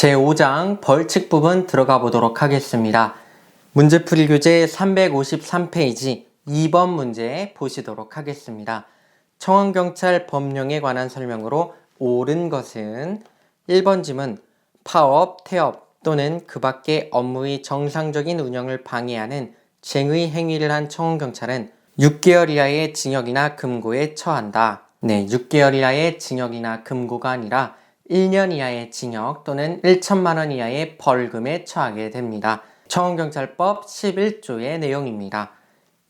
제5장 벌칙 부분 들어가 보도록 하겠습니다. 문제풀이 교재 353페이지 2번 문제 보시도록 하겠습니다. 청원경찰 법령에 관한 설명으로 옳은 것은 1번 지문 파업, 태업 또는 그 밖의 업무의 정상적인 운영을 방해하는 쟁의 행위를 한 청원경찰은 6개월 이하의 징역이나 금고에 처한다. 6개월 이하의 징역이나 금고가 아니라 1년 이하의 징역 또는 1천만 원 이하의 벌금에 처하게 됩니다. 청원경찰법 11조의 내용입니다.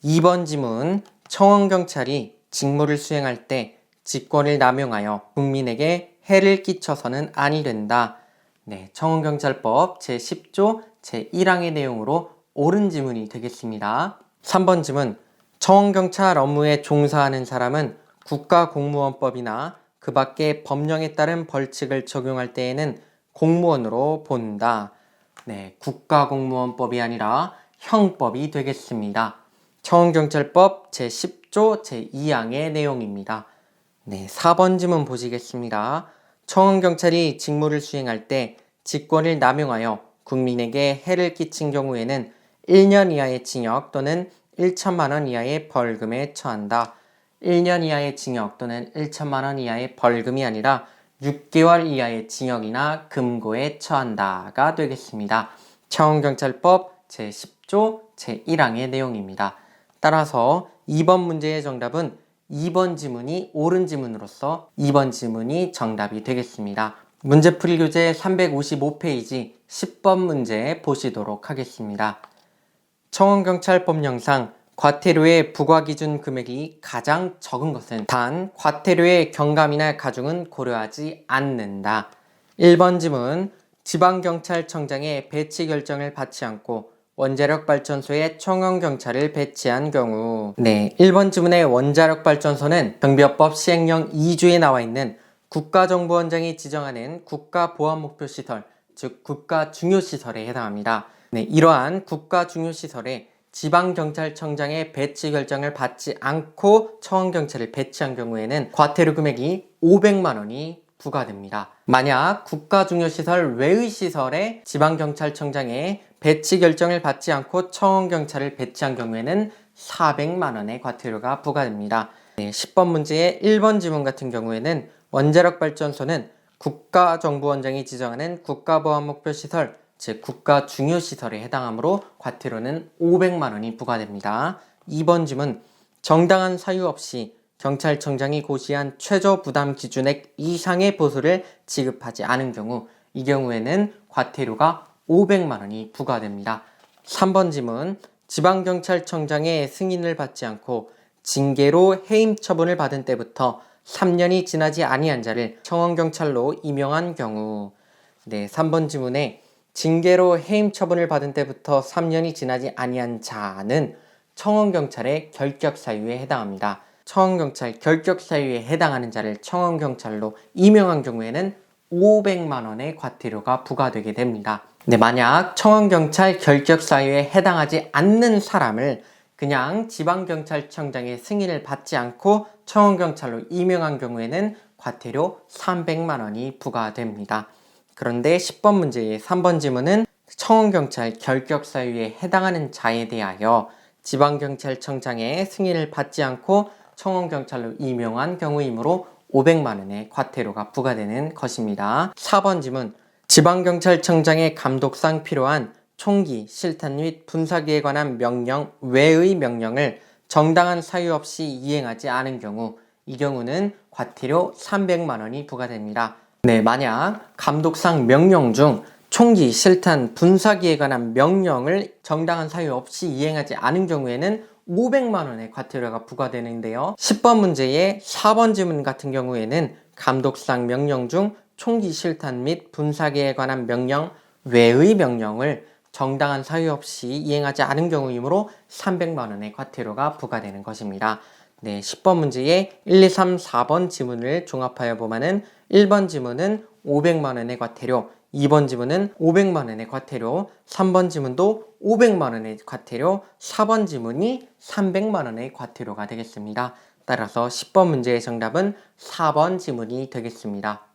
2번 지문 청원경찰이 직무를 수행할 때 직권을 남용하여 국민에게 해를 끼쳐서는 아니 된다. 청원경찰법 제10조 제1항의 내용으로 옳은 지문이 되겠습니다. 3번 지문 청원경찰 업무에 종사하는 사람은 국가공무원법이나 그 밖의 법령에 따른 벌칙을 적용할 때에는 공무원으로 본다. 국가공무원법이 아니라 형법이 되겠습니다. 청원경찰법 제10조 제2항의 내용입니다. 4번 지문 보시겠습니다. 청원경찰이 직무를 수행할 때 직권을 남용하여 국민에게 해를 끼친 경우에는 1년 이하의 징역 또는 1천만 원 이하의 벌금에 처한다. 1년 이하의 징역 또는 1천만 원 이하의 벌금이 아니라 6개월 이하의 징역이나 금고에 처한다가 되겠습니다. 청원경찰법 제10조 제1항의 내용입니다. 따라서 2번 문제의 정답은 2번 지문이 옳은 지문으로서 2번 지문이 정답이 되겠습니다. 문제풀이 교재 355페이지 10번 문제 보시도록 하겠습니다. 청원경찰법령상 과태료의 부과기준 금액이 가장 적은 것은 단 과태료의 경감이나 가중은 고려하지 않는다. 1번 지문 지방경찰청장의 배치 결정을 받지 않고 원자력발전소에 청원경찰을 배치한 경우 1번 지문의 원자력발전소는 경비업법 시행령 2조에 나와 있는 국가정보원장이 지정하는 국가보안목표시설, 즉 국가중요시설에 해당합니다. 이러한 국가중요시설에 지방경찰청장의 배치 결정을 받지 않고 청원경찰을 배치한 경우에는 과태료 금액이 500만 원이 부과됩니다. 만약 국가중요시설 외의 시설에 지방경찰청장의 배치 결정을 받지 않고 청원경찰을 배치한 경우에는 400만 원의 과태료가 부과됩니다. 10번 문제의 1번 지문 같은 경우에는 원자력발전소는 국가정보원장이 지정하는 국가보안목표시설, 즉 국가중요시설에 해당하므로 과태료는 500만 원이 부과됩니다. 2번 지문 정당한 사유 없이 경찰청장이 고시한 최저부담 기준액 이상의 보수를 지급하지 않은 경우 이 경우에는 과태료가 500만 원이 부과됩니다. 3번 지문 지방경찰청장의 승인을 받지 않고 징계로 해임 처분을 받은 때부터 3년이 지나지 아니한 자를 청원경찰로 임명한 경우 3번 지문에 징계로 해임 처분을 받은 때부터 3년이 지나지 아니한 자는 청원경찰의 결격사유에 해당합니다. 청원경찰 결격사유에 해당하는 자를 청원경찰로 임명한 경우에는 500만 원의 과태료가 부과되게 됩니다. 만약 청원경찰 결격사유에 해당하지 않는 사람을 그냥 지방경찰청장의 승인을 받지 않고 청원경찰로 임명한 경우에는 과태료 300만 원이 부과됩니다. 그런데 10번 문제의 3번 지문은 청원경찰 결격사유에 해당하는 자에 대하여 지방경찰청장의 승인을 받지 않고 청원경찰로 임명한 경우이므로 500만 원의 과태료가 부과되는 것입니다. 4번 지문 지방경찰청장의 감독상 필요한 총기, 실탄 및 분사기에 관한 명령 외의 명령을 정당한 사유 없이 이행하지 않은 경우 이 경우는 과태료 300만 원이 부과됩니다. 만약 감독상 명령 중 총기, 실탄, 분사기에 관한 명령을 정당한 사유 없이 이행하지 않은 경우에는 500만 원의 과태료가 부과되는데요. 10번 문제의 4번 지문 같은 경우에는 감독상 명령 중 총기, 실탄 및 분사기에 관한 명령 외의 명령을 정당한 사유 없이 이행하지 않은 경우이므로 300만 원의 과태료가 부과되는 것입니다. 10번 문제의 1, 2, 3, 4번 지문을 종합하여 보면은 1번 지문은 500만 원의 과태료, 2번 지문은 500만 원의 과태료, 3번 지문도 500만 원의 과태료, 4번 지문이 300만 원의 과태료가 되겠습니다. 따라서 10번 문제의 정답은 4번 지문이 되겠습니다.